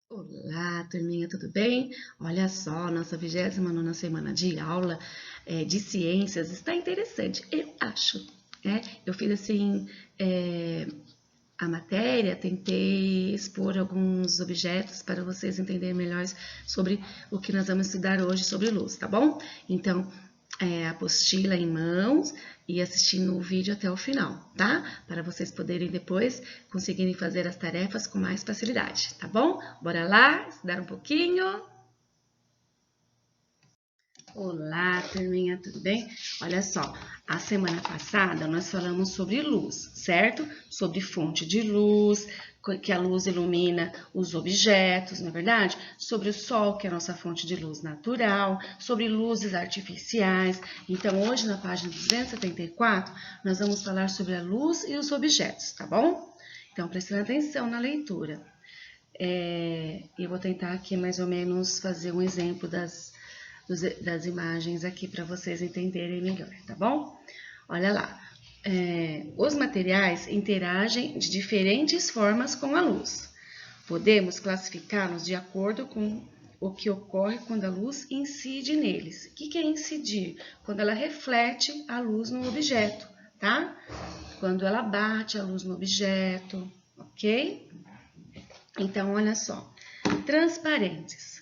Olá, turminha, tudo bem? Olha só, nossa 29ª semana de aula de ciências está interessante, eu acho, né? Eu fiz assim a matéria, tentei expor alguns objetos para vocês entenderem melhor sobre o que nós vamos estudar hoje sobre luz, tá bom? Então, a apostila em mãos e assistindo o vídeo até o final, tá? Para vocês poderem depois conseguirem fazer as tarefas com mais facilidade, tá bom? Bora lá, estudar um pouquinho. Olá, turminha, tudo bem? Olha só, a semana passada nós falamos sobre luz, certo? Sobre fonte de luz, que a luz ilumina os objetos, não é verdade? Sobre o sol, que é a nossa fonte de luz natural, sobre luzes artificiais. Então, hoje na página 274, nós vamos falar sobre a luz e os objetos, tá bom? Então, prestando atenção na leitura. Eu vou tentar aqui mais ou menos fazer um exemplo das imagens aqui para vocês entenderem melhor, tá bom? Olha lá. Os materiais interagem de diferentes formas com a luz. Podemos classificá-los de acordo com o que ocorre quando a luz incide neles. O que é incidir? Quando ela reflete a luz no objeto, tá? Quando ela bate a luz no objeto, ok? Então, olha só. Transparentes.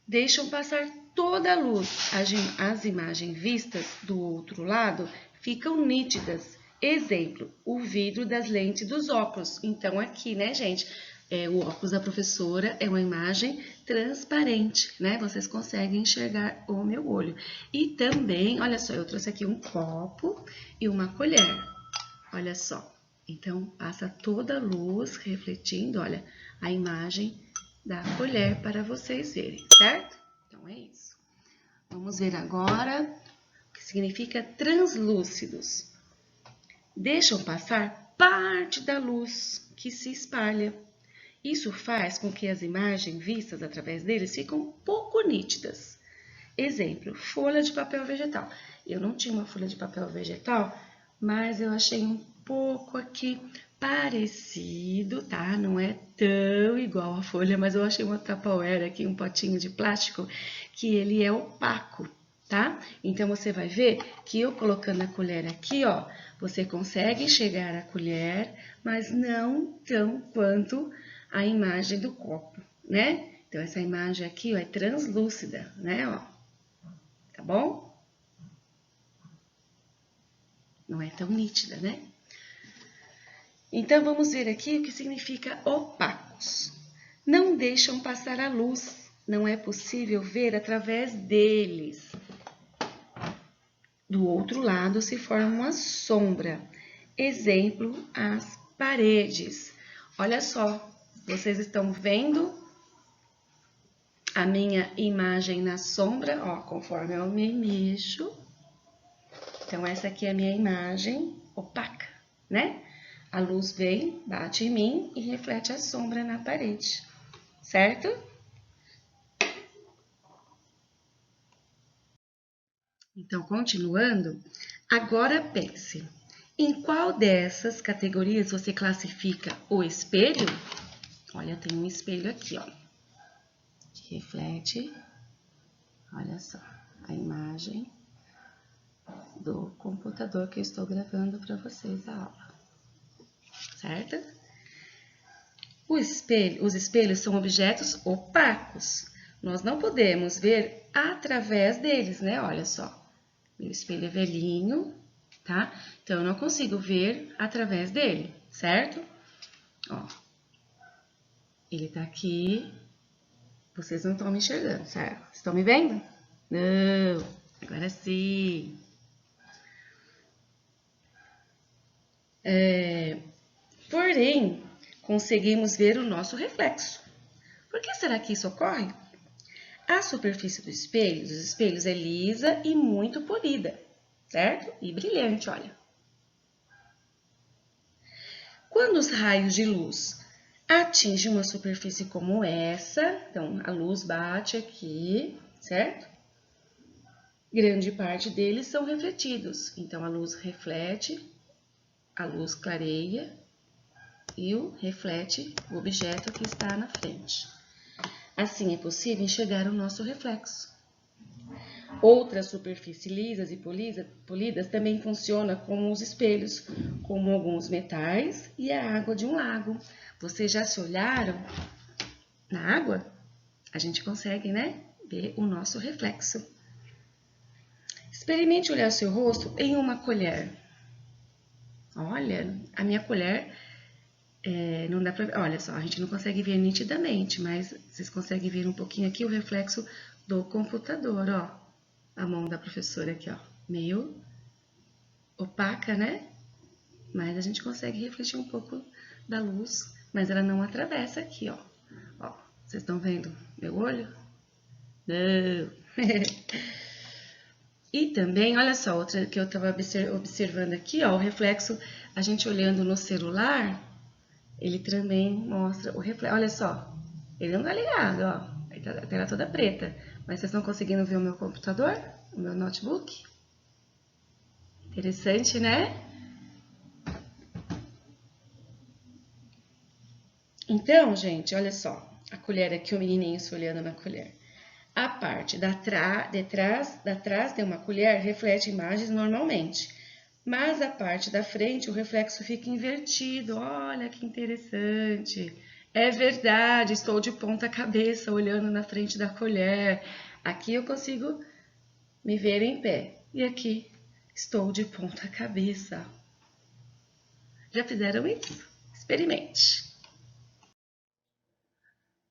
Deixam passar toda a luz. As imagens vistas do outro lado ficam nítidas. Exemplo, o vidro das lentes dos óculos. Então, aqui, né, gente? O óculos da professora é uma imagem transparente, né? Vocês conseguem enxergar o meu olho. E também, olha só, eu trouxe aqui um copo e uma colher. Olha só. Então, passa toda a luz refletindo, olha, a imagem da colher para vocês verem, certo? Então, é isso. Vamos ver agora o que significa translúcidos. Deixam passar parte da luz que se espalha. Isso faz com que as imagens vistas através deles fiquem pouco nítidas. Exemplo, folha de papel vegetal. Eu não tinha uma folha de papel vegetal, mas eu achei um pouco aqui parecido, tá? Não é tão igual a folha, mas eu achei uma Tupperware aqui, um potinho de plástico, que ele é opaco, tá? Então, você vai ver que eu colocando a colher aqui, ó, você consegue enxergar a colher, mas não tão quanto a imagem do copo, né? Então, essa imagem aqui, ó, é translúcida, né, ó. Tá bom? Não é tão nítida, né? Então, vamos ver aqui o que significa opacos. Não deixam passar a luz, não é possível ver através deles. Do outro lado se forma uma sombra. Exemplo, as paredes. Olha só, vocês estão vendo a minha imagem na sombra, ó, conforme eu me mexo. Então, essa aqui é a minha imagem opaca, né? A luz vem, bate em mim e reflete a sombra na parede, certo? Então, continuando, agora pense. Em qual dessas categorias você classifica o espelho? Olha, tem um espelho aqui, ó, que reflete, olha só, a imagem do computador que eu estou gravando para vocês a aula, certo? Os espelhos são objetos opacos. Nós não podemos ver através deles, né? Olha só. Meu espelho é velhinho, tá? Então, eu não consigo ver através dele, certo? Ó. Ele tá aqui. Vocês não estão me enxergando, certo? Estão me vendo? Não. Agora sim. Porém, conseguimos ver o nosso reflexo. Por que será que isso ocorre? A superfície dos espelhos é lisa e muito polida, certo? E brilhante, olha. Quando os raios de luz atingem uma superfície como essa, então a luz bate aqui, certo? Grande parte deles são refletidos. Então a luz reflete, a luz clareia e reflete o objeto que está na frente. Assim é possível enxergar o nosso reflexo. Outras superfícies lisas e polidas também funcionam como os espelhos, como alguns metais e a água de um lago. Vocês já se olharam na água? A gente consegue, né, ver o nosso reflexo. Experimente olhar seu rosto em uma colher. Olha, a minha colher não dá pra ver. Olha só, a gente não consegue ver nitidamente, mas vocês conseguem ver um pouquinho aqui o reflexo do computador, ó. A mão da professora aqui, ó, meio opaca, né? Mas a gente consegue refletir um pouco da luz, mas ela não atravessa aqui, ó. Ó, vocês estão vendo meu olho? Não. E também, olha só, outra que eu estava observando aqui, ó, o reflexo, a gente olhando no celular, ele também mostra o reflexo. Olha só, ele não tá ligado, ó, a tela toda preta. Mas vocês estão conseguindo ver o meu computador, o meu notebook? Interessante, né? Então, gente, olha só, a colher aqui, o menininho se olhando na colher. A parte da trás de uma colher reflete imagens normalmente, mas a parte da frente o reflexo fica invertido. Olha que interessante. É verdade, estou de ponta cabeça olhando na frente da colher. Aqui eu consigo me ver em pé e aqui estou de ponta cabeça. Já fizeram isso? Experimente.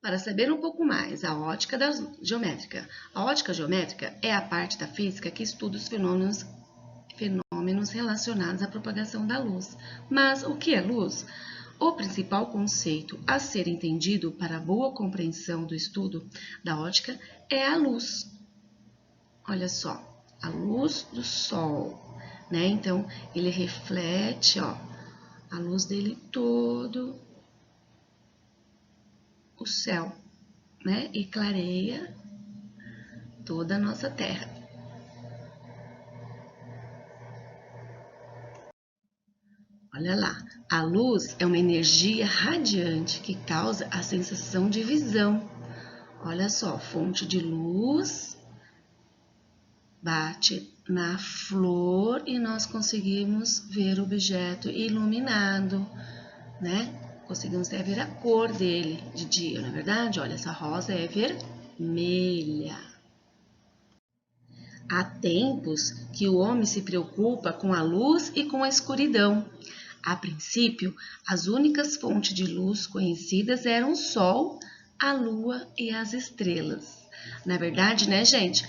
Para saber um pouco mais, a ótica geométrica. A ótica geométrica é a parte da física que estuda os fenômenos relacionados à propagação da luz. Mas o que é luz? O principal conceito a ser entendido para a boa compreensão do estudo da ótica é a luz. Olha só, a luz do sol, né? Então, ele reflete, ó, a luz dele todo o céu, né? E clareia toda a nossa Terra. Olha lá, a luz é uma energia radiante que causa a sensação de visão. Olha só, fonte de luz bate na flor e nós conseguimos ver o objeto iluminado, né? Conseguimos até ver a cor dele de dia, não é verdade? Olha, essa rosa é vermelha. Há tempos que o homem se preocupa com a luz e com a escuridão. A princípio, as únicas fontes de luz conhecidas eram o Sol, a Lua e as estrelas. Na verdade, né, gente?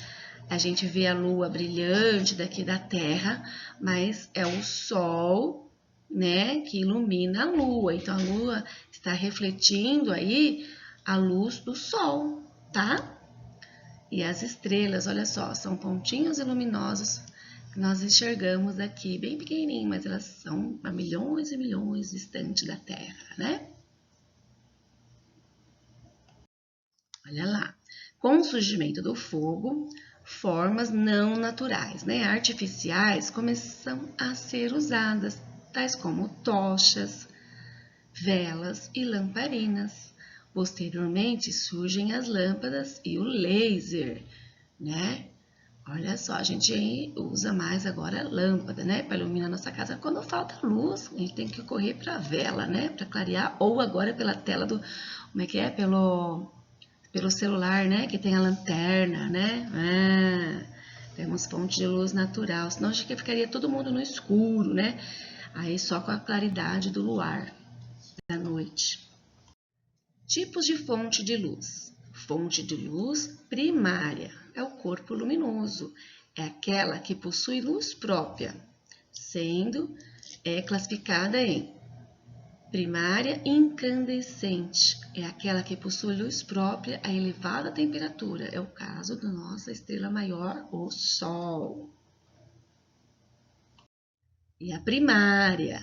A gente vê a Lua brilhante daqui da Terra, mas é o Sol, né, que ilumina a Lua. Então, a Lua está refletindo aí a luz do Sol, tá? E as estrelas, olha só, são pontinhos luminosos que nós enxergamos aqui, bem pequenininho, mas elas são a milhões e milhões distantes da Terra, né? Olha lá. Com o surgimento do fogo, formas não naturais, né, artificiais, começam a ser usadas, tais como tochas, velas e lamparinas. Posteriormente surgem as lâmpadas e o laser, né? Olha só, a gente usa mais agora a lâmpada, né, para iluminar nossa casa. Quando falta luz, a gente tem que correr para a vela, né, para clarear, ou agora pela tela do, como é que é, pelo celular, né, que tem a lanterna, né. Temos fonte de luz natural, senão a gente ficaria todo mundo no escuro, né, aí só com a claridade do luar da noite. Tipos de fonte de luz. Fonte de luz primária é o corpo luminoso, é aquela que possui luz própria, sendo classificada em primária incandescente, é aquela que possui luz própria a elevada temperatura, é o caso da nossa estrela maior, o Sol. E a primária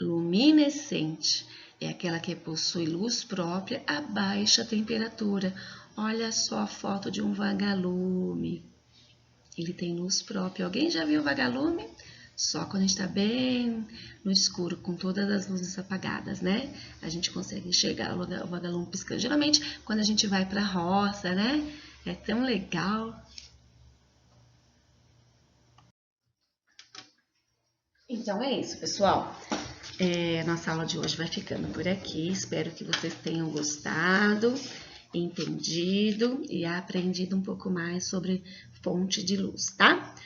luminescente é aquela que possui luz própria a baixa temperatura. Olha só a foto de um vagalume. Ele tem luz própria. Alguém já viu vagalume? Só quando a gente está bem no escuro, com todas as luzes apagadas, né? A gente consegue enxergar o vagalume piscando. Geralmente, quando a gente vai para a roça, né? É tão legal. Então é isso, pessoal. Nossa aula de hoje vai ficando por aqui. Espero que vocês tenham gostado, entendido e aprendido um pouco mais sobre fonte de luz, tá?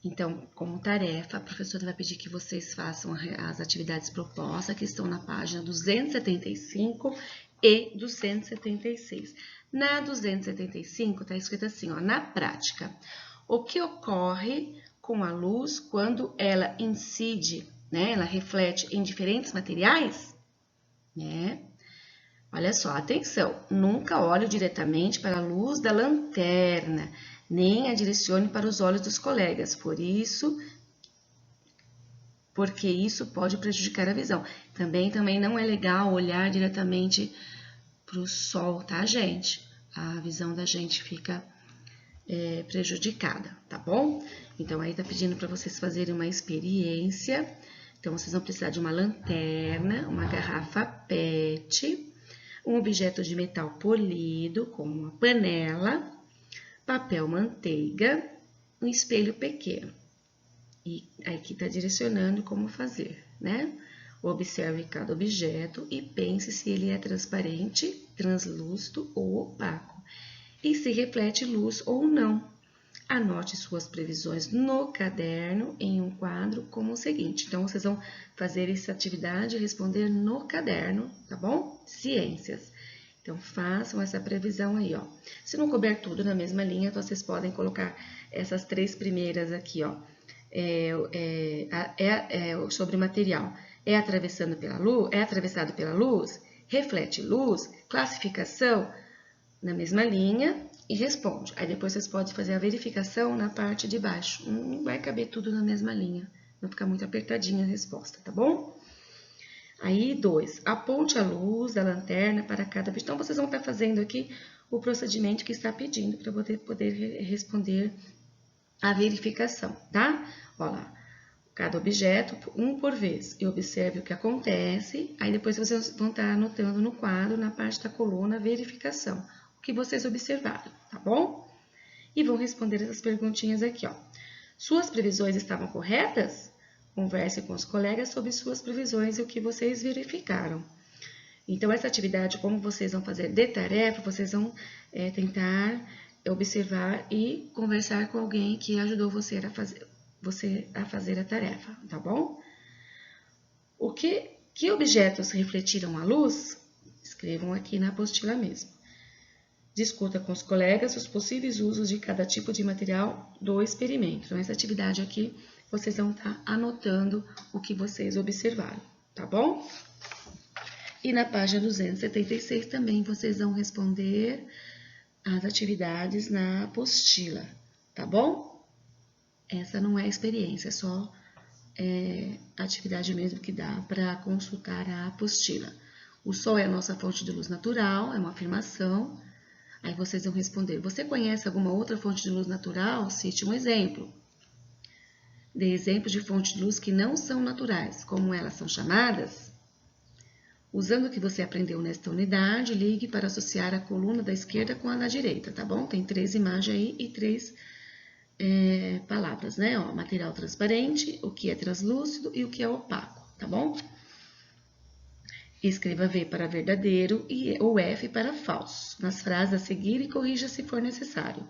Então, como tarefa, a professora vai pedir que vocês façam as atividades propostas que estão na página 275 e 276. Na 275 está escrito assim, ó, na prática, o que ocorre com a luz quando ela incide, né? Ela reflete em diferentes materiais, né? Olha só, atenção, nunca olhe diretamente para a luz da lanterna, nem a direcione para os olhos dos colegas, porque isso pode prejudicar a visão. Também não é legal olhar diretamente para o sol, tá, gente? A visão da gente fica prejudicada, tá bom? Então, aí tá pedindo para vocês fazerem uma experiência. Então, vocês vão precisar de uma lanterna, uma garrafa PET, um objeto de metal polido, como uma panela, papel manteiga, um espelho pequeno. E aqui está direcionando como fazer, né? Observe cada objeto e pense se ele é transparente, translúcido ou opaco. E se reflete luz ou não. Anote suas previsões no caderno em um quadro como o seguinte. Então, vocês vão fazer essa atividade e responder no caderno, tá bom? Ciências. Então, façam essa previsão aí, ó. Se não couber tudo na mesma linha, vocês podem colocar essas três primeiras aqui, ó. Sobre material. É atravessado pela luz? Reflete luz? Classificação? Na mesma linha e responde. Aí depois vocês podem fazer a verificação na parte de baixo. Não vai caber tudo na mesma linha. Vai ficar muito apertadinha a resposta, tá bom? Aí, 2. Aponte a luz da lanterna para cada objeto. Então, vocês vão estar fazendo aqui o procedimento que está pedindo para poder responder a verificação, tá? Olha lá. Cada objeto, um por vez, e observe o que acontece. Aí, depois vocês vão estar anotando no quadro, na parte da coluna, verificação. Que vocês observaram, tá bom? E vão responder essas perguntinhas aqui, ó. Suas previsões estavam corretas? Converse com os colegas sobre suas previsões e o que vocês verificaram. Então, essa atividade, como vocês vão fazer de tarefa, vocês vão tentar observar e conversar com alguém que ajudou você a fazer a tarefa, tá bom? Que objetos refletiram a luz? Escrevam aqui na apostila mesmo. Discuta com os colegas os possíveis usos de cada tipo de material do experimento. Então, essa atividade aqui, vocês vão estar anotando o que vocês observaram, tá bom? E na página 276 também vocês vão responder as atividades na apostila, tá bom? Essa não é experiência, é só atividade mesmo que dá para consultar a apostila. O sol é a nossa fonte de luz natural, é uma afirmação. Aí vocês vão responder, você conhece alguma outra fonte de luz natural? Cite um exemplo. Dê exemplos de fontes de luz que não são naturais, como elas são chamadas. Usando o que você aprendeu nesta unidade, ligue para associar a coluna da esquerda com a da direita, tá bom? Tem 3 imagens aí e 3 palavras, né? Ó, material transparente, o que é translúcido e o que é opaco, tá bom? Escreva V para verdadeiro ou F para falso nas frases a seguir e corrija se for necessário.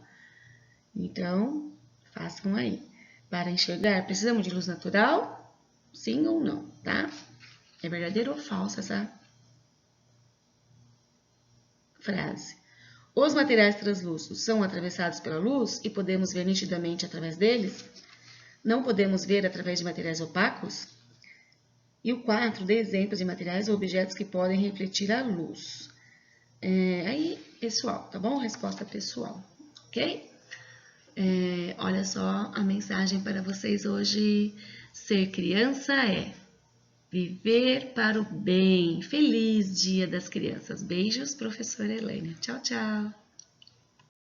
Então, façam aí. Para enxergar, precisamos de luz natural? Sim ou não, tá? É verdadeiro ou falso essa frase? Os materiais translúcidos são atravessados pela luz e podemos ver nitidamente através deles? Não podemos ver através de materiais opacos? E o 4, dê exemplos de materiais ou objetos que podem refletir a luz. Aí, pessoal, tá bom? Resposta pessoal, ok? Olha só a mensagem para vocês hoje. Ser criança é viver para o bem. Feliz Dia das Crianças. Beijos, professora Helena. Tchau, tchau.